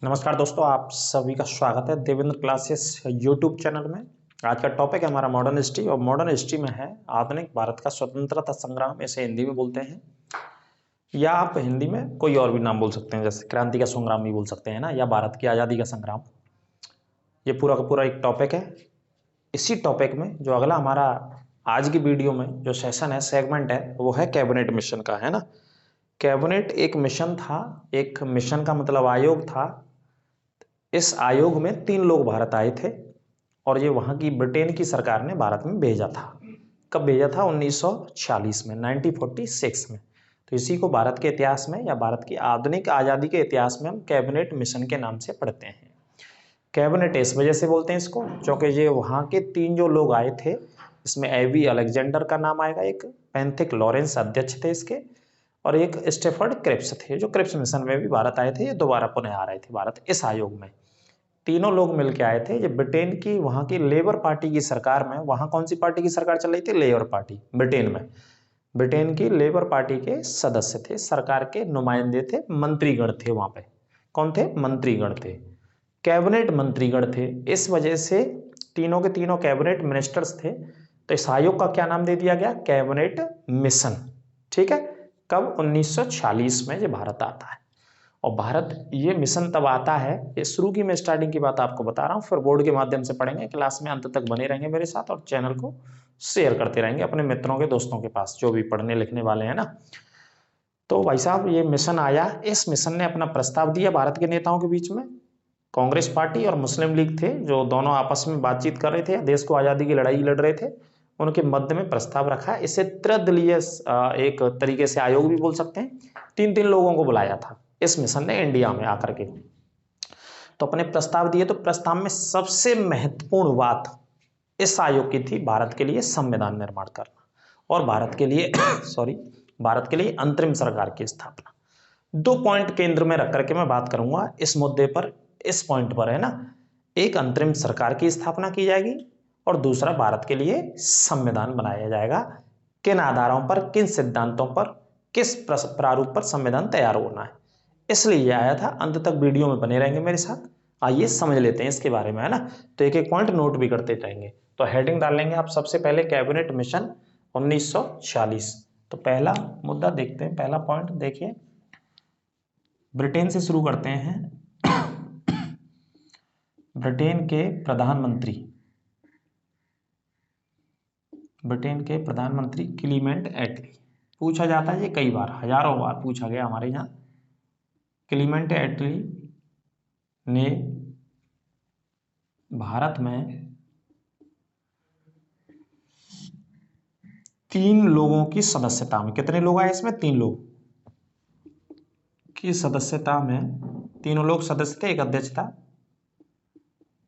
नमस्कार दोस्तों, आप सभी का स्वागत है देवेंद्र क्लासेस यूट्यूब चैनल में। आज का टॉपिक है हमारा मॉडर्न हिस्ट्री और मॉडर्न हिस्ट्री में है आधुनिक भारत का स्वतंत्रता संग्राम। इसे हिंदी में बोलते हैं या आप हिंदी में कोई और भी नाम बोल सकते हैं, जैसे क्रांति का संग्राम भी बोल सकते हैं ना, या भारत की आज़ादी का संग्राम। ये पूरा का पूरा एक टॉपिक है। इसी टॉपिक में जो अगला हमारा आज की वीडियो में जो सेशन है, सेगमेंट है, वो है कैबिनेट मिशन का, है ना। कैबिनेट एक मिशन था, एक मिशन का मतलब आयोग था। इस आयोग में 3 लोग भारत आए थे और ये वहाँ की ब्रिटेन की सरकार ने भारत में भेजा था। कब भेजा था? 1946 में, 1946 में। तो इसी को भारत के इतिहास में या भारत की आधुनिक आज़ादी के इतिहास में हम कैबिनेट मिशन के नाम से पढ़ते हैं। कैबिनेट इस वजह से बोलते हैं इसको क्योंकि ये वहाँ के 3 जो लोग आए थे, इसमें एवी अलेक्जेंडर का नाम आएगा, एक पेंथिक लॉरेंस अध्यक्ष थे इसके, और एक स्टेफर्ड क्रिप्स थे जो क्रिप्स मिशन में भी भारत आए थे। ये दोबारा पुनः आ रहे थे भारत इस आयोग में। तीनों लोग मिलकर आए थे। ये ब्रिटेन की वहाँ की लेबर पार्टी की सरकार में, वहाँ कौन सी पार्टी की सरकार चल रही थी? लेबर पार्टी ब्रिटेन में। ब्रिटेन की लेबर पार्टी के सदस्य थे, सरकार के नुमाइंदे थे, मंत्रीगण थे वहाँ पे। कौन थे? मंत्रीगण थे, कैबिनेट मंत्रीगण थे। इस वजह से तीनों के तीनों कैबिनेट मिनिस्टर्स थे। तो इस आयोग का क्या नाम दे दिया गया? Cabinet mission. ठीक है। कब? 1946 में ये भारत आता है। और भारत ये मिशन तब आता है, ये शुरू की मैं स्टार्टिंग की बात आपको बता रहा हूँ, फिर बोर्ड के माध्यम से पढ़ेंगे। क्लास में अंत तक बने रहेंगे मेरे साथ और चैनल को शेयर करते रहेंगे अपने मित्रों के, दोस्तों के पास जो भी पढ़ने लिखने वाले हैं ना। तो भाई साहब, ये मिशन आया। इस मिशन ने अपना प्रस्ताव दिया भारत के नेताओं के बीच में। कांग्रेस पार्टी और मुस्लिम लीग थे जो दोनों आपस में बातचीत कर रहे थे, देश को आज़ादी की लड़ाई लड़ रहे थे। उनके मध्य में प्रस्ताव रखा। इसे त्रिदलीय एक तरीके से आयोग भी बोल सकते हैं। 3-3 लोगों को बुलाया था इस मिशन ने इंडिया में आकर के। तो अपने प्रस्ताव दिए। तो प्रस्ताव में सबसे महत्वपूर्ण बात इस आयोग की थी भारत के लिए संविधान निर्माण करना और भारत के लिए सॉरी भारत के लिए अंतरिम सरकार की स्थापना। 2 पॉइंट केंद्र में रख करके मैं बात करूंगा इस मुद्दे पर, इस पॉइंट पर, है ना। एक, अंतरिम सरकार की स्थापना की जाएगी और दूसरा, भारत के लिए संविधान बनाया जाएगा। किन आधारों पर, किन सिद्धांतों पर, किस प्रारूप पर संविधान तैयार होना है, इसलिए ये आया था। अंत तक वीडियो में बने रहेंगे मेरे साथ। आइए समझ लेते हैं इसके बारे में, है ना। तो एक एक पॉइंट नोट भी करते जाएंगे। तो हेडिंग डाल लेंगे आप सबसे पहले, कैबिनेट मिशन 1946। तो पहला मुद्दा देखते हैं, पहला पॉइंट देखिए। ब्रिटेन से शुरू करते हैं। ब्रिटेन के प्रधानमंत्री क्लीमेंट एटली। पूछा जाता है ये कई बार, हजारों बार पूछा गया हमारे यहाँ। क्लीमेंट एटली ने भारत में 3 लोगों की सदस्यता में, कितने लोग आए इसमें? 3 लोग की सदस्यता में, तीनों लोग सदस्य थे, एक अध्यक्ष था।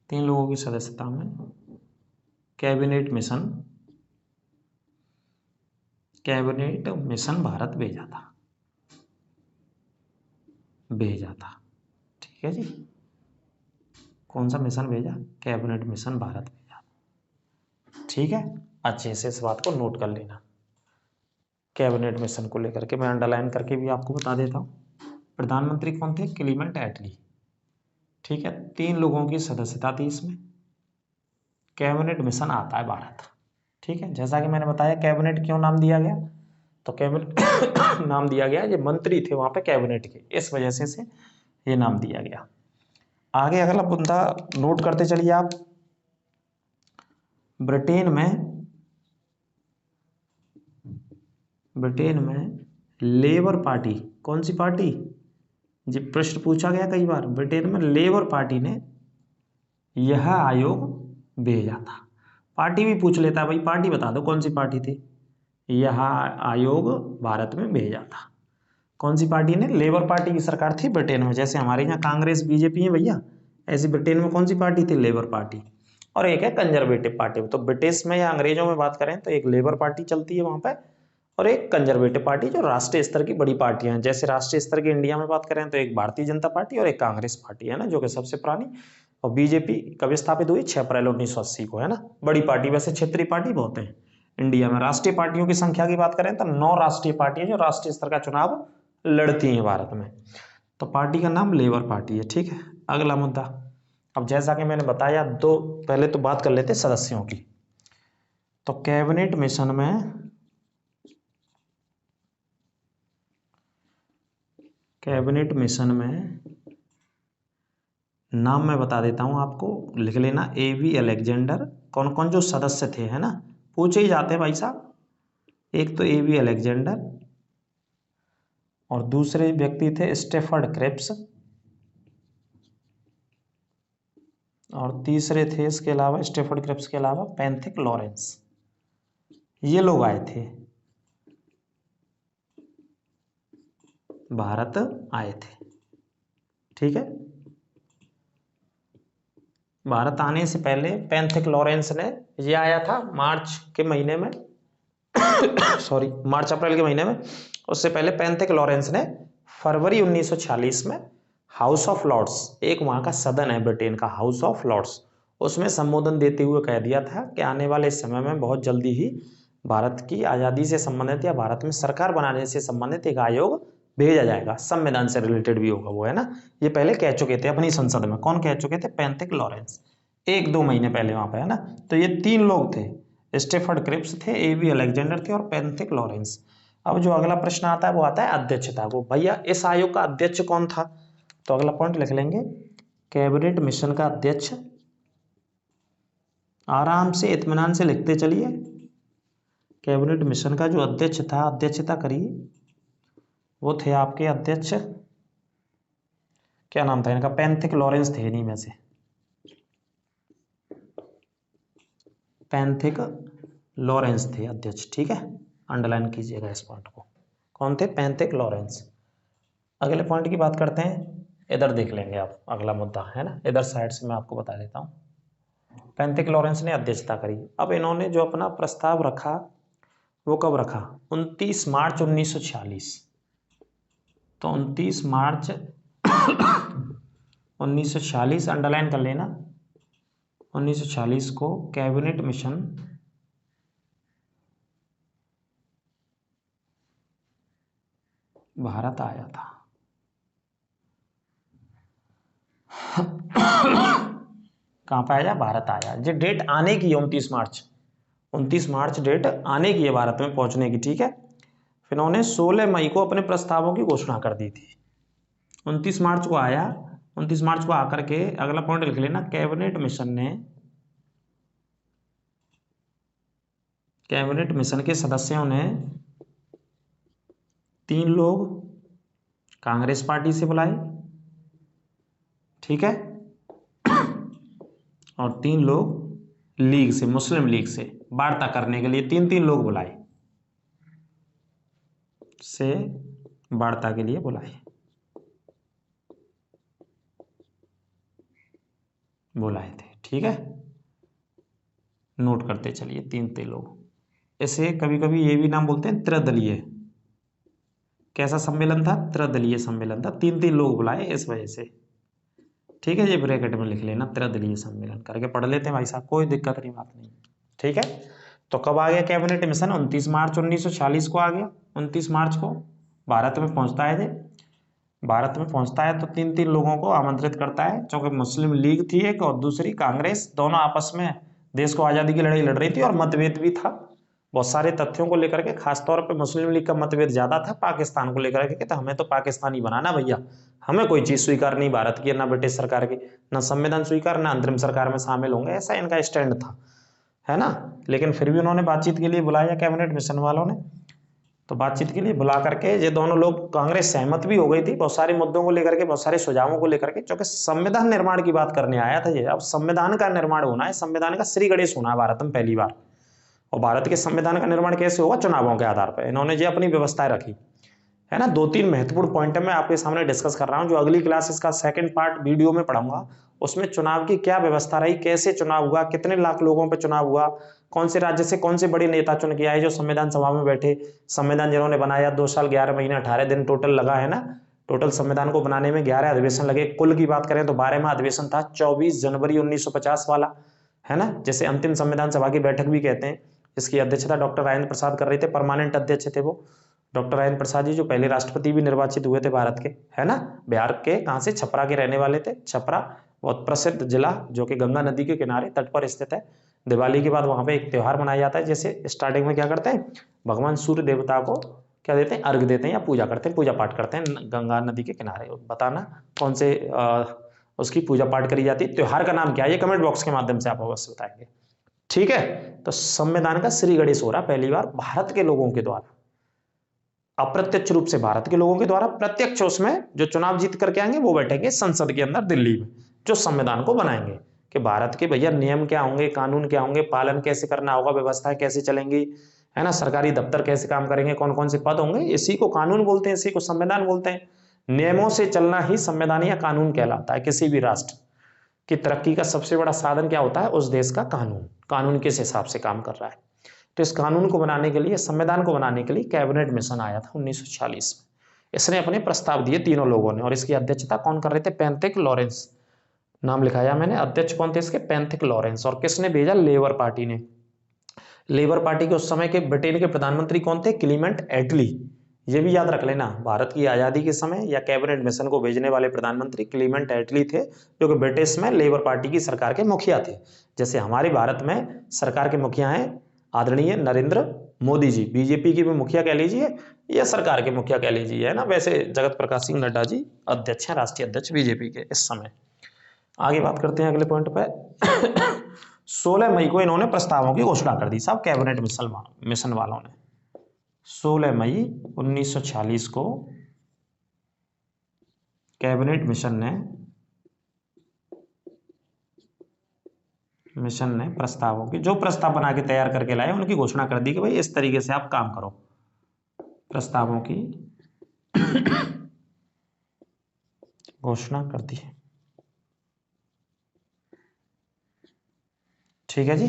3 लोगों की सदस्यता में कैबिनेट मिशन भारत भेजा था। ठीक है जी। कौन सा मिशन भेजा? कैबिनेट मिशन भारत भेजा। ठीक है, अच्छे से इस बात को नोट कर लेना। कैबिनेट मिशन को लेकर के मैं अंडरलाइन करके भी आपको बता देता हूँ। प्रधानमंत्री कौन थे? क्लीमेंट एटली। ठीक है, 3 लोगों की सदस्यता थी इसमें। कैबिनेट मिशन आता है भारत। ठीक है, जैसा कि मैंने बताया कैबिनेट क्यों नाम दिया गया, तो कैबिनेट नाम दिया गया, ये मंत्री थे वहां पे कैबिनेट के, इस वजह से ये नाम दिया गया। आगे अगला मुद्दा नोट करते चलिए आप। ब्रिटेन में लेबर पार्टी, कौन सी पार्टी? जी, प्रश्न पूछा गया कई बार। ब्रिटेन में लेबर पार्टी ने यह आयोग भेजा था। पार्टी भी पूछ लेता है भाई, पार्टी बता दो कौन सी पार्टी थी। यह आयोग भारत में भेजा था। कौन सी पार्टी ने? लेबर पार्टी की सरकार थी ब्रिटेन में। जैसे हमारे यहाँ कांग्रेस बीजेपी है भैया, ऐसी ब्रिटेन में कौन सी पार्टी थी? Labour party. और एक है कंजर्वेटिव पार्टी। तो ब्रिटिश में या अंग्रेजों में बात करें तो एक लेबर पार्टी चलती है वहां पर, और एक कंजर्वेटिव पार्टी जो राष्ट्रीय स्तर की बड़ी पार्टियां हैं। जैसे राष्ट्रीय स्तर की इंडिया में बात करें तो एक भारतीय जनता पार्टी और एक कांग्रेस पार्टी, है ना, जो कि सबसे पुरानी। और बीजेपी कब स्थापित हुई? 6 अप्रैल 1980 को, है ना। बड़ी पार्टी, वैसे क्षेत्रीय पार्टी बहुत है इंडिया में। राष्ट्रीय पार्टियों की संख्या की बात करें तो 9 राष्ट्रीय पार्टियां जो राष्ट्रीय स्तर का चुनाव लड़ती हैं भारत में। तो पार्टी का नाम लेबर पार्टी है। ठीक है, अगला मुद्दा, अब जैसा कि मैंने बताया दो, पहले तो बात कर लेते सदस्यों की। तो कैबिनेट मिशन में नाम मैं बता देता हूं आपको, लिख लेना। A.V. अलेक्जेंडर, कौन कौन जो सदस्य थे, है ना, पूछे ही जाते हैं भाई साहब। एक तो A.V. अलेक्जेंडर, और दूसरे व्यक्ति थे स्टेफर्ड क्रिप्स, और तीसरे थे इसके अलावा, स्टेफर्ड क्रिप्स के अलावा, पैंथिक लॉरेंस। ये लोग आए थे, भारत आए थे। ठीक है, भारत आने से पहले पैंथिक लॉरेंस ने, ये आया था मार्च के महीने में सॉरी, मार्च अप्रैल के महीने में। उससे पहले पैंथिक लॉरेंस ने फरवरी 1946 में हाउस ऑफ लॉर्ड्स, एक वहां का सदन है ब्रिटेन का, हाउस ऑफ लॉर्ड्स, उसमें संबोधन देते हुए कह दिया था कि आने वाले समय में बहुत जल्दी ही भारत की आज़ादी से संबंधित या भारत में सरकार बनाने से संबंधित एक आयोग भेजा जाएगा, संविधान से रिलेटेड भी होगा वो, है ना। ये पहले कह चुके थे अपनी संसद में। कौन कह चुके थे? पैंथिक लॉरेंस, 1-2 महीने पहले वहां पे, है ना। तो ये 3 लोग थे, स्टेफर्ड क्रिप्स थे, A.V. अलेक्जेंडर थे, और पैंथिक लॉरेंस। अब जो अगला प्रश्न आता है वो आता है अध्यक्षता को। भैया इस आयोग का अध्यक्ष कौन था? तो अगला पॉइंट लिख लेंगे, कैबिनेट मिशन का अध्यक्ष, आराम से इत्मीनान से लिखते चलिए। कैबिनेट मिशन का जो अध्यक्ष था, अध्यक्षता करिए, वो थे आपके अध्यक्ष, क्या नाम था इनका? पैंथिक लॉरेंस थे इन्हीं में से, पैंथिक लॉरेंस थे अध्यक्ष। ठीक है, अंडरलाइन कीजिएगा इस पॉइंट को। कौन थे? Pethick Lawrence. अगले पॉइंट की बात करते हैं, इधर देख लेंगे आप, अगला मुद्दा है ना, इधर साइड से मैं आपको बता देता हूँ। पैंथिक लॉरेंस ने अध्यक्षता करी। अब इन्होंने जो अपना प्रस्ताव रखा वो कब रखा? 29 मार्च 1946। तो 29 मार्च 1946 अंडरलाइन कर लेना। 1946 को कैबिनेट मिशन भारत आया था। कहां पे आया? भारत आया। ये डेट आने की है 29 मार्च, 29 मार्च डेट आने की है भारत में पहुंचने की। ठीक है, फिर उन्होंने 16 मई को अपने प्रस्तावों की घोषणा कर दी थी। 29 मार्च को आया, 29 मार्च को आकर के अगला पॉइंट लिख लेना, कैबिनेट मिशन के सदस्यों ने 3 लोग कांग्रेस पार्टी से बुलाए, ठीक है, और 3 लोग लीग से, मुस्लिम लीग से वार्ता करने के लिए 3-3 लोग बुलाए, से वार्ता के लिए बुलाए थे। ठीक है, नोट करते चलिए, 3 लोग। इसे कभी कभी ये भी नाम बोलते हैं त्रिदलीय। कैसा सम्मेलन था? त्रिदलीय सम्मेलन था, 3-3 लोग बुलाए इस वजह से। ठीक है, ये ब्रैकेट में लिख लेना, त्रिदलीय सम्मेलन करके पढ़ लेते हैं भाई साहब, कोई दिक्कत नहीं, बात नहीं। ठीक है, तो कब आ गया कैबिनेट मिशन? 29 मार्च 1946 को आ गया। 29 मार्च को भारत में पहुंचता है। भारत में पहुंचता है तो 3-3 लोगों को आमंत्रित करता है, क्योंकि मुस्लिम लीग थी एक और दूसरी कांग्रेस, दोनों आपस में देश को आज़ादी की लड़ाई लड़ रही थी, और मतभेद भी था बहुत सारे तथ्यों को लेकर के। खासतौर पे मुस्लिम लीग का मतभेद ज्यादा था पाकिस्तान को लेकर के, तो हमें तो पाकिस्तानी बनाना भैया, हमें कोई चीज स्वीकार नहीं भारत की, ना ब्रिटिश सरकार की, ना संविधान स्वीकार, ना अंतरिम सरकार में शामिल होंगे, ऐसा इनका स्टैंड था, है ना। लेकिन फिर भी उन्होंने बातचीत के लिए बुलाया कैबिनेट मिशन वालों ने। तो बातचीत के लिए बुला करके ये दोनों लोग, कांग्रेस सहमत भी हो गई थी बहुत सारे मुद्दों को लेकर के, बहुत सारे सुझावों को लेकर के, क्योंकि संविधान निर्माण की बात करने आया था ये। अब संविधान का निर्माण होना है, संविधान का श्री गणेश होना है भारत में पहली बार। और भारत के संविधान का निर्माण कैसे होगा? चुनावों के आधार पर। इन्होंने ये अपनी व्यवस्थाएं रखी, है ना। 2-3 महत्वपूर्ण पॉइंट मैं आपके सामने डिस्कस कर रहा हूं, जो अगली क्लास इसका सेकंड पार्ट वीडियो में पढ़ाऊंगा। उसमें चुनाव की क्या व्यवस्था रही, कैसे चुनाव हुआ, कितने लाख लोगों पे चुनाव हुआ, कौन से राज्य से कौन से बड़े नेता चुन के आए जो संविधान सभा में बैठे, संविधान जिन्होंने बनाया, 2 साल 11 महीने 18 दिन टोटल लगा, है ना। टोटल संविधान को बनाने में 11 अधिवेशन लगे। कुल की बात करें तो 12वां अधिवेशन था, 24 जनवरी 1950 वाला, है ना, जिसे अंतिम संविधान सभा की बैठक भी कहते हैं। इसकी अध्यक्षता डॉक्टर राजेंद्र प्रसाद कर रहे थे, परमानेंट अध्यक्ष थे वो। डॉक्टर राजेंद्र प्रसाद जी जो पहले राष्ट्रपति भी निर्वाचित हुए थे भारत के, है ना, बिहार के, कहाँ से, छपरा के रहने वाले थे। छपरा बहुत प्रसिद्ध जिला जो कि गंगा नदी के किनारे तट पर स्थित है। दिवाली के बाद वहां पे एक त्योहार मनाया जाता है। जैसे स्टार्टिंग में क्या करते हैं, भगवान सूर्य देवता को क्या देते हैं, अर्घ देते हैं या पूजा करते हैं, पूजा पाठ करते हैं गंगा नदी के किनारे। बताना कौन से उसकी पूजा पाठ करी जाती है, त्योहार का नाम क्या है, ये कमेंट बॉक्स के माध्यम से आप अवश्य बताएंगे। ठीक है, तो संविधान का श्री गणेश हो रहा पहली बार भारत के लोगों के द्वारा, अप्रत्यक्ष रूप से भारत के लोगों के द्वारा, प्रत्यक्ष उसमें जो चुनाव जीत करके आएंगे वो बैठेंगे संसद के अंदर दिल्ली में, जो संविधान को बनाएंगे कि भारत के भैया नियम क्या होंगे, कानून क्या होंगे, पालन कैसे करना होगा, व्यवस्थाएं कैसे चलेंगी, है ना, सरकारी दफ्तर कैसे काम करेंगे, कौन कौन से पद होंगे, इसी को कानून बोलते हैं, इसी को संविधान बोलते हैं। नियमों से चलना ही संविधान या कानून कहलाता है। किसी भी राष्ट्र की तरक्की का सबसे बड़ा साधन क्या होता है, उस देश का कानून, कानून किस हिसाब से काम कर रहा है। तो इस कानून को बनाने के लिए, संविधान को बनाने के लिए कैबिनेट मिशन आया था 1946 में। इसने अपने प्रस्ताव दिए तीनों लोगों ने, और इसकी अध्यक्षता कौन कर रहे थे, पैंथिक लॉरेंस, नाम लिखाया मैंने, अध्यक्ष कौन थे इसके, पैंथिक लॉरेंस। और किसने भेजा, लेबर पार्टी ने। लेबर पार्टी के उस समय के ब्रिटेन के प्रधानमंत्री कौन थे, क्लीमेंट एटली। ये भी याद रख लेना, भारत की आजादी के समय या कैबिनेट मिशन को भेजने वाले प्रधानमंत्री क्लीमेंट एटली थे, जो कि ब्रिटिश में लेबर पार्टी की सरकार के मुखिया थे। जैसे हमारे भारत में सरकार के मुखिया हैं आदरणीय नरेंद्र मोदी जी, बीजेपी की भी मुखिया कह लीजिए या सरकार के मुखिया कह लीजिए, है ना। वैसे जगत प्रकाश सिंह नड्डा जी अध्यक्ष हैं, राष्ट्रीय अध्यक्ष बीजेपी के इस समय। आगे बात करते हैं अगले पॉइंट पे। 16 मई को इन्होंने प्रस्तावों की घोषणा कर दी साहब, कैबिनेट मिशन वालों ने। 16 मई 1946 को कैबिनेट मिशन ने प्रस्तावों की, जो प्रस्ताव बना के तैयार करके लाए उनकी घोषणा कर दी कि भाई इस तरीके से आप काम करो। प्रस्तावों की घोषणा कर दी। ठीक है जी,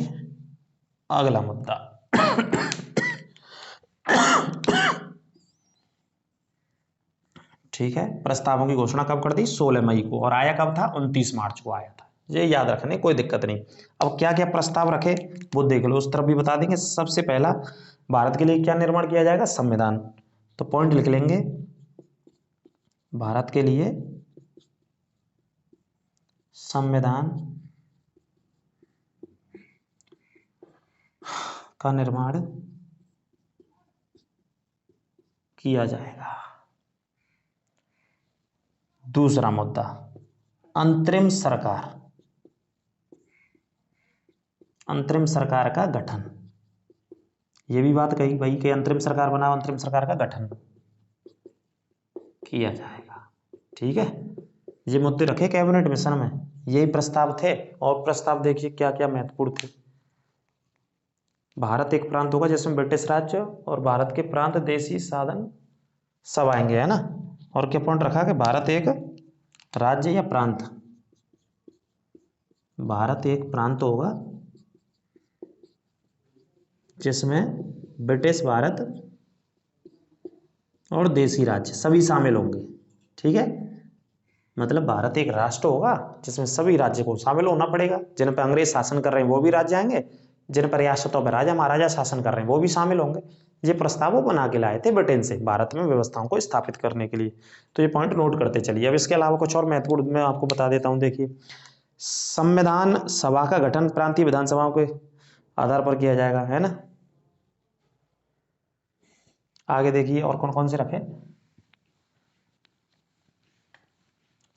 अगला मुद्दा। ठीक है, प्रस्तावों की घोषणा कब कर दी, 16 मई को, और आया कब था, 29 मार्च को आया था। ये याद रखने, कोई दिक्कत नहीं। अब क्या क्या प्रस्ताव रखे वो देख लो, उस तरफ भी बता देंगे। सबसे पहला, भारत के लिए क्या निर्माण किया जाएगा, संविधान। तो पॉइंट लिख लेंगे, भारत के लिए संविधान का निर्माण किया जाएगा। दूसरा मुद्दा, अंतरिम सरकार का गठन। यह भी बात कही भाई कि अंतरिम सरकार बनाओ, अंतरिम सरकार का गठन किया जाएगा। ठीक है, ये मुद्दे रखे कैबिनेट मिशन में, यही प्रस्ताव थे। और प्रस्ताव देखिए क्या क्या महत्वपूर्ण थे। भारत एक प्रांत होगा जिसमें ब्रिटिश राज्य और भारत के प्रांत देशी साधन सब आएंगे, है ना। और क्या पॉइंट रखा कि भारत एक राज्य या प्रांत, भारत एक प्रांत होगा जिसमें ब्रिटिश भारत और देशी राज्य सभी शामिल होंगे। ठीक है, मतलब भारत एक राष्ट्र होगा जिसमें सभी राज्य को शामिल होना पड़ेगा। जिन पर अंग्रेज शासन कर रहे हैं वो भी राज्य आएंगे, जिन पर रियासतों पर राजा महाराजा शासन कर रहे हैं वो भी शामिल होंगे। ये प्रस्ताव वो बना के लाए थे ब्रिटेन से भारत में व्यवस्थाओं को स्थापित करने के लिए। तो ये पॉइंट नोट करते चलिए। अब इसके अलावा कुछ और महत्वपूर्ण मैं आपको बता देता हूँ। देखिए, संविधान सभा का गठन प्रांतीय विधानसभाओं के आधार पर किया जाएगा, है ना। आगे देखिए और कौन कौन से रखे।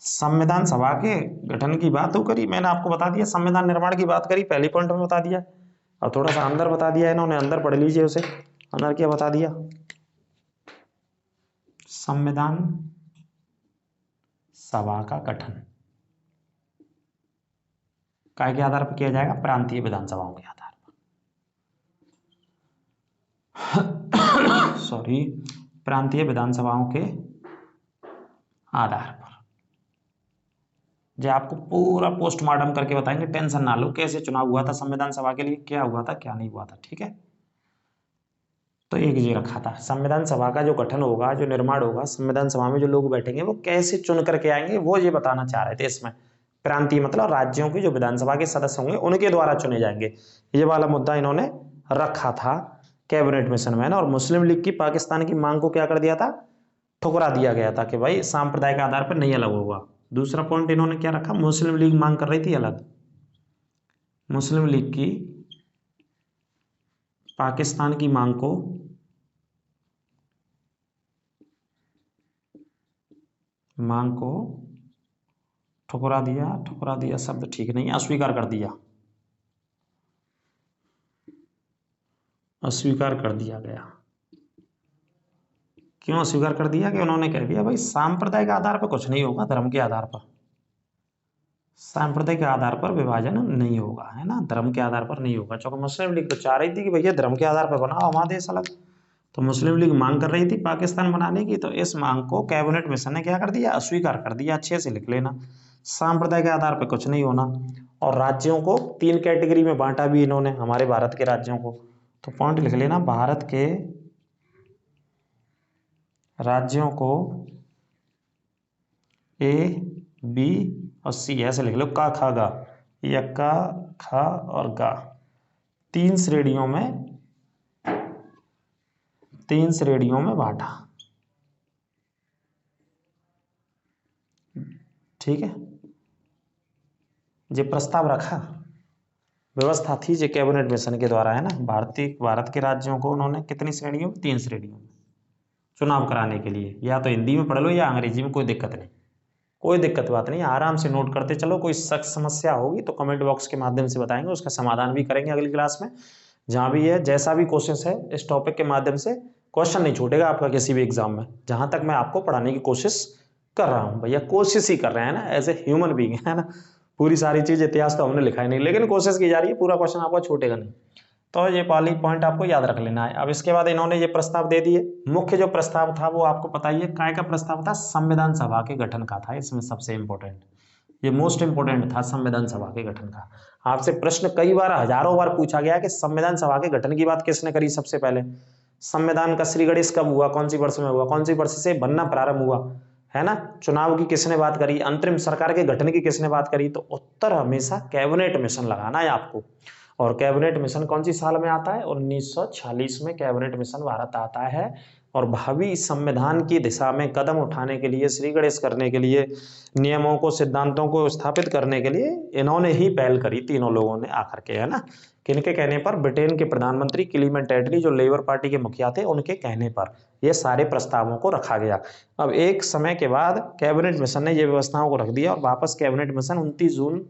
संविधान सभा के गठन की बात तो करी, मैंने आपको बता दिया। संविधान निर्माण की बात करी, पहली पॉइंट में बता दिया। और थोड़ा सा अंदर बता दिया इन्होंने, अंदर पढ़ लीजिए उसे। अंदर क्या बता दिया, संविधान सभा का गठन काय के आधार पर किया जाएगा, प्रांतीय विधानसभाओं के आधार पर। सॉरी, प्रांतीय विधानसभाओं के आधार पर। जो आपको पूरा पोस्टमार्टम करके बताएंगे, टेंशन ना लो। कैसे चुनाव हुआ था संविधान सभा के लिए, क्या हुआ था क्या नहीं हुआ था। ठीक है, तो एक ये रखा था, संविधान सभा का जो गठन होगा, जो निर्माण होगा, संविधान सभा में जो लोग बैठेंगे वो कैसे चुन करके आएंगे, वो ये बताना चाह रहे थे इसमें। प्रांतीय मतलब राज्यों के जो विधानसभा के सदस्य होंगे उनके द्वारा चुने जाएंगे। ये वाला मुद्दा इन्होंने रखा था कैबिनेट मिशन में, है ना। और मुस्लिम लीग की पाकिस्तान की मांग को क्या कर दिया था, ठुकरा दिया गया था कि भाई सांप्रदायिक आधार पर नहीं अलग होगा। दूसरा पॉइंट इन्होंने क्या रखा, मुस्लिम लीग मांग कर रही थी अलग, मुस्लिम लीग की पाकिस्तान की मांग को ठुकरा दिया शब्द ठीक नहीं, अस्वीकार कर दिया गया। क्यों अस्वीकार कर दिया, कि उन्होंने कह दिया भाई सांप्रदायिक आधार पर कुछ नहीं होगा, धर्म के आधार पर, सांप्रदायिक आधार पर विभाजन नहीं होगा, है ना, धर्म के आधार पर नहीं होगा। क्योंकि मुस्लिम लीग तो चाह रही थी कि भैया धर्म के आधार पर बनाओ हमारा देश अलग, तो मुस्लिम लीग मांग कर रही थी पाकिस्तान बनाने की, तो इस मांग को कैबिनेट मिशन ने क्या कर दिया, अस्वीकार कर दिया। अच्छे से लिख लेना, सांप्रदायिक आधार पर कुछ नहीं होना। और राज्यों को 3 कैटेगरी में बांटा भी इन्होंने, हमारे भारत के राज्यों को, तो पॉइंट लिख लेना, भारत के राज्यों को ए, बी और सी ऐसे लिख लो, का, खा, गा, या का, खा और गा, 3 श्रेणियों में बांटा। ठीक है, ये प्रस्ताव रखा, व्यवस्था थी जो कैबिनेट मिशन के द्वारा, है ना, भारत के राज्यों को उन्होंने कितनी श्रेणियों में, 3 श्रेणियों में चुनाव कराने के लिए। या तो हिंदी में पढ़ लो या अंग्रेजी में, कोई दिक्कत नहीं, कोई दिक्कत बात नहीं, आराम से नोट करते चलो। कोई सख्त समस्या होगी तो कमेंट बॉक्स के माध्यम से बताएंगे, उसका समाधान भी करेंगे अगली क्लास में। जहाँ भी है, जैसा भी क्वेश्चन है, इस टॉपिक के माध्यम से क्वेश्चन नहीं छूटेगा आपका किसी भी एग्जाम में, जहाँ तक मैं आपको पढ़ाने की कोशिश कर रहा हूँ। भैया कोशिश ही कर रहे हैं ना, एज ए ह्यूमन बीइंग, है ना। पूरी सारी चीज़ इतिहास तो हमने लिखा ही नहीं, लेकिन कोशिश की जा रही है, पूरा क्वेश्चन आपका छूटेगा नहीं। तो ये पहली पॉइंट आपको याद रख लेना है। अब इसके बाद इन्होंने ये प्रस्ताव दे दिए। मुख्य जो प्रस्ताव था वो आपको पता ही है, काय का प्रस्ताव था, संविधान सभा के गठन का था। इसमें सबसे इंपॉर्टेंट, ये मोस्ट इंपॉर्टेंट था, संविधान सभा के गठन का। आपसे प्रश्न कई बार, हजारों बार पूछा गया कि संविधान सभा के गठन की बात किसने करी सबसे पहले, संविधान का श्री गणेश कब हुआ, कौन सी वर्ष में हुआ, कौन सी वर्ष से बनना प्रारंभ हुआ, है ना, चुनाव की किसने बात करी, अंतरिम सरकार के गठन की किसने बात करी। तो उत्तर हमेशा कैबिनेट मिशन लगाना है आपको। और कैबिनेट मिशन कौन सी साल में आता है, 1946 में कैबिनेट मिशन भारत आता है। और भावी संविधान की दिशा में कदम उठाने के लिए, श्री गणेश करने के लिए, नियमों को, सिद्धांतों को स्थापित करने के लिए इन्होंने ही पहल करी, तीनों लोगों ने आकर के, है ना। किनके कहने पर, ब्रिटेन के प्रधानमंत्री क्लीमेंट एटली, जो लेबर पार्टी के मुखिया थे, उनके कहने पर ये सारे प्रस्तावों को रखा गया। अब एक समय के बाद कैबिनेट मिशन ने ये व्यवस्थाओं को रख दिया और वापस कैबिनेट मिशन 29 जून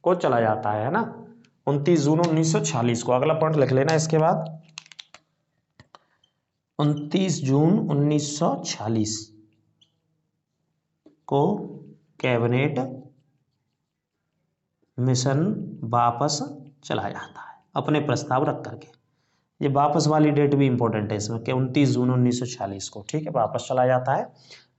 को चला जाता है ना, 29 जून 1946 को। अगला पॉइंट लिख लेना इसके बाद, 29 जून 1946 को कैबिनेट मिशन वापस चला जाता है अपने प्रस्ताव रख करके। ये वापस वाली डेट भी इंपॉर्टेंट है इसमें, कि 29 जून 1946 को, ठीक है, वापस चला जाता है।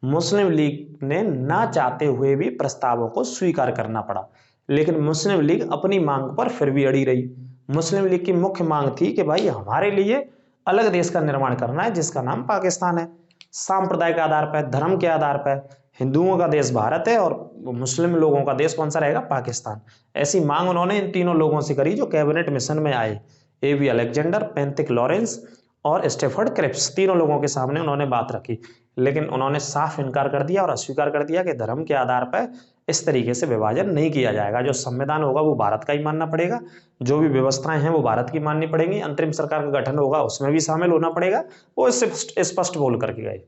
मुस्लिम लीग ने ना चाहते हुए भी प्रस्तावों को स्वीकार करना पड़ा, लेकिन मुस्लिम लीग अपनी मांग पर फिर भी अड़ी रही। मुस्लिम लीग की मुख्य मांग थी कि भाई हमारे लिए अलग देश का निर्माण करना है जिसका नाम पाकिस्तान है, सांप्रदायिक आधार पर, धर्म के आधार पर। हिंदुओं का देश भारत है और मुस्लिम लोगों का देश कौन सा रहेगा, पाकिस्तान। ऐसी मांग उन्होंने इन तीनों लोगों से करी जो कैबिनेट मिशन में आए, एबी अलेक्जेंडर, पेंथिक लॉरेंस और स्टेफर्ड क्रिप्स। तीनों लोगों के सामने उन्होंने बात रखी, लेकिन उन्होंने साफ इनकार कर दिया और अस्वीकार कर दिया कि धर्म के आधार पर इस तरीके से विभाजन नहीं किया जाएगा। जो संविधान होगा वो भारत का ही मानना पड़ेगा, जो भी व्यवस्थाएं हैं वो भारत की माननी पड़ेंगी, अंतरिम सरकार का गठन होगा उसमें भी शामिल होना पड़ेगा। वो इससे स्पष्ट बोल करके गए।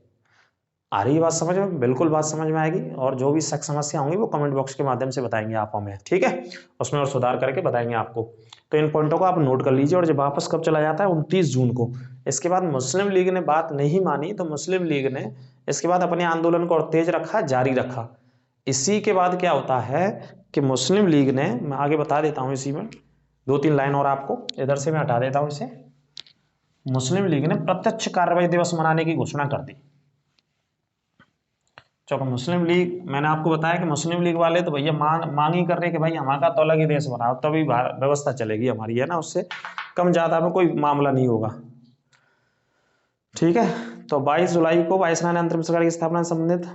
आ रही है बात समझ में, बिल्कुल बात समझ में आएगी। और जो भी सख्त समस्या होंगी वो कमेंट बॉक्स के माध्यम से बताएंगे आप हमें, ठीक है, उसमें और सुधार करके बताएंगे आपको। तो इन पॉइंटों को आप नोट कर लीजिए। और जब वापस कब चला जाता है, 29 जून को। इसके बाद मुस्लिम लीग ने बात नहीं मानी, तो मुस्लिम लीग ने इसके बाद अपने आंदोलन को और तेज रखा, जारी रखा। इसी के बाद क्या होता है कि मुस्लिम लीग ने, मैं आगे बता देता हूँ इसी में 2-3 लाइन और आपको, इधर से मैं हटा देता हूँ इसे। मुस्लिम लीग ने प्रत्यक्ष कार्रवाई दिवस मनाने की घोषणा कर दी। चलो मुस्लिम लीग, मैंने आपको बताया कि मुस्लिम लीग वाले तो भैया मांग ही कर रहे कि भाई हमारा तो अलग ही देश बनाओ, तभी व्यवस्था चलेगी हमारी, है ना, उससे कम ज्यादा में कोई मामला नहीं होगा, ठीक है। तो 22 जुलाई को वायसराय ने अंतरिम सरकार की स्थापना से संबंधित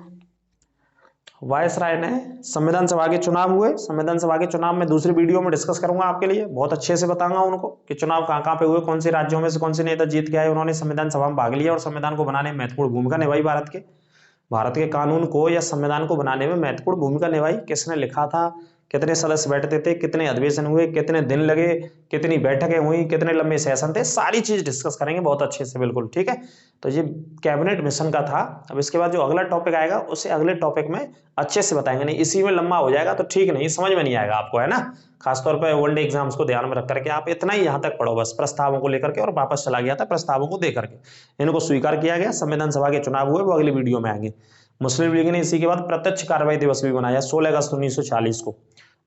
वायसराय ने संविधान सभा के चुनाव हुए। संविधान सभा के चुनाव में दूसरी वीडियो में डिस्कस करूंगा आपके लिए, बहुत अच्छे से बताऊंगा उनको कि चुनाव कहाँ कहाँ पे हुए, कौन से राज्यों में से कौन से नेता जीत के आए, उन्होंने संविधान सभा में भाग लिया और संविधान को बनाने में महत्वपूर्ण भूमिका निभाई। भारत के कानून को या संविधान को बनाने में महत्वपूर्ण भूमिका निभाई। किसने लिखा था, कितने सदस्य बैठते थे, कितने अधिवेशन हुए, कितने दिन लगे, कितनी बैठकें हुई, कितने लंबे सेशन थे, सारी चीज डिस्कस करेंगे बहुत अच्छे से, बिल्कुल ठीक है। तो ये कैबिनेट मिशन का था। अब इसके बाद जो अगला टॉपिक आएगा उसे अगले टॉपिक में अच्छे से बताएंगे, नहीं इसी में लंबा हो जाएगा तो ठीक नहीं, समझ में नहीं आएगा आपको, है ना। खासतौर पर वनडे एग्जाम्स को ध्यान में रख करके आप इतना ही यहाँ तक पढ़ो बस, प्रस्तावों को लेकर के, और वापस चला गया था प्रस्तावों को दे करके। इनको स्वीकार किया गया, संविधान सभा के चुनाव हुए, वो अगली वीडियो में आएंगे। मुस्लिम लीग ने इसी के बाद प्रत्यक्ष कार्रवाई दिवस भी बनाया 16 अगस्त 1946 को।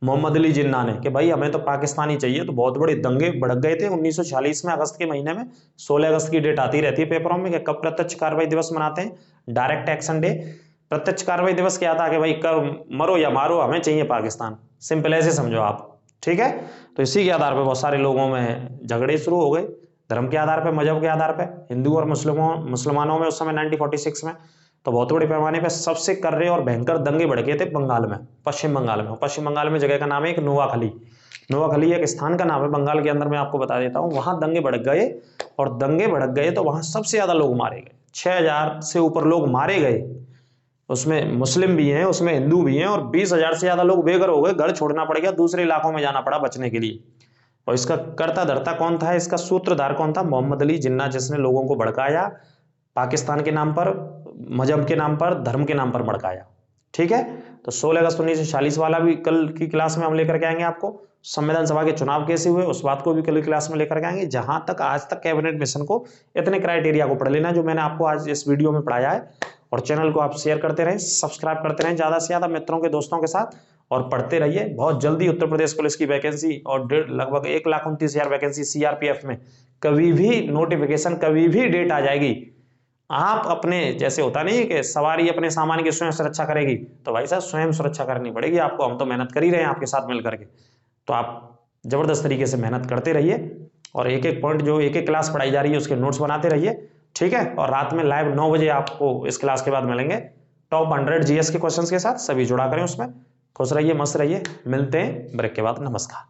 मोहम्मद अली जिन्ना ने कि भाई हमें तो पाकिस्तान ही चाहिए, तो बहुत बड़े दंगे भड़क गए थे 1946 में, अगस्त के महीने में। 16 अगस्त की डेट आती रहती है पेपरों में कि कब प्रत्यक्ष कार्रवाई दिवस मनाते हैं, डायरेक्ट एक्शन डे। प्रत्यक्ष कार्रवाई दिवस क्या था कि भाई कर मरो या मारो, हमें चाहिए पाकिस्तान, सिंपल ऐसे समझो आप, ठीक है। तो इसी के आधार पर बहुत सारे लोगों में झगड़े शुरू हो गए, धर्म के आधार पर, मजहब के आधार पर, हिंदू और मुसलमानों में उस समय 1946 में। तो बहुत बड़े पैमाने पर सबसे कर्रे और भयंकर दंगे भड़के थे बंगाल में, पश्चिम बंगाल में। पश्चिम बंगाल में जगह का नाम है एक नोआखली। नोआखली एक स्थान का नाम है बंगाल के अंदर, मैं आपको बता देता हूँ। वहां दंगे भड़क गए, और दंगे भड़क गए तो वहां सबसे ज्यादा लोग मारे गए, 6000 से ऊपर लोग मारे गए। उसमें मुस्लिम भी हैं, उसमें हिंदू भी हैं, और 20,000 से ज्यादा लोग बेघर हो गए, घर छोड़ना पड़ गया, दूसरे इलाकों में जाना पड़ा बचने के लिए। और इसका कर्ता धर्ता कौन था, इसका सूत्रधार कौन था? मोहम्मद अली जिन्ना, जिसने लोगों को भड़काया, पाकिस्तान के नाम पर, मजहब के नाम पर, धर्म के नाम पर भड़काया, ठीक है। तो 16 अगस्त 1946 वाला भी कल की क्लास में हम लेकर के आएंगे आपको। संविधान सभा के चुनाव कैसे हुए उस बात को भी कल की क्लास में लेकर के आएंगे। जहां तक आज तक कैबिनेट मिशन को, इतने क्राइटेरिया को पढ़ लेना जो मैंने आपको आज इस वीडियो में पढ़ाया है। और चैनल को आप शेयर करते रहें, सब्सक्राइब करते रहें ज्यादा से ज्यादा मित्रों के, दोस्तों के साथ, और पढ़ते रहिए। बहुत जल्दी उत्तर प्रदेश पुलिस की वैकेंसी और लगभग 1,29,000 वैकेंसी सीआरपीएफ में, कभी भी नोटिफिकेशन, कभी भी डेट आ जाएगी। आप अपने, जैसे होता नहीं है कि सवारी अपने सामान की स्वयं सुरक्षा करेगी, तो भाई साहब स्वयं सुरक्षा करनी पड़ेगी आपको। हम तो मेहनत कर ही रहे हैं आपके साथ मिल करके, तो आप जबरदस्त तरीके से मेहनत करते रहिए, और एक एक पॉइंट जो एक एक क्लास पढ़ाई जा रही है उसके नोट्स बनाते रहिए, ठीक है। और रात में लाइव 9 बजे आपको इस क्लास के बाद मिलेंगे टॉप 100 जीएस के क्वेश्चंस के साथ, सभी जुड़ा करें उसमें। खुश रहिए, मस्त रहिए, मिलते हैं ब्रेक के बाद, नमस्कार।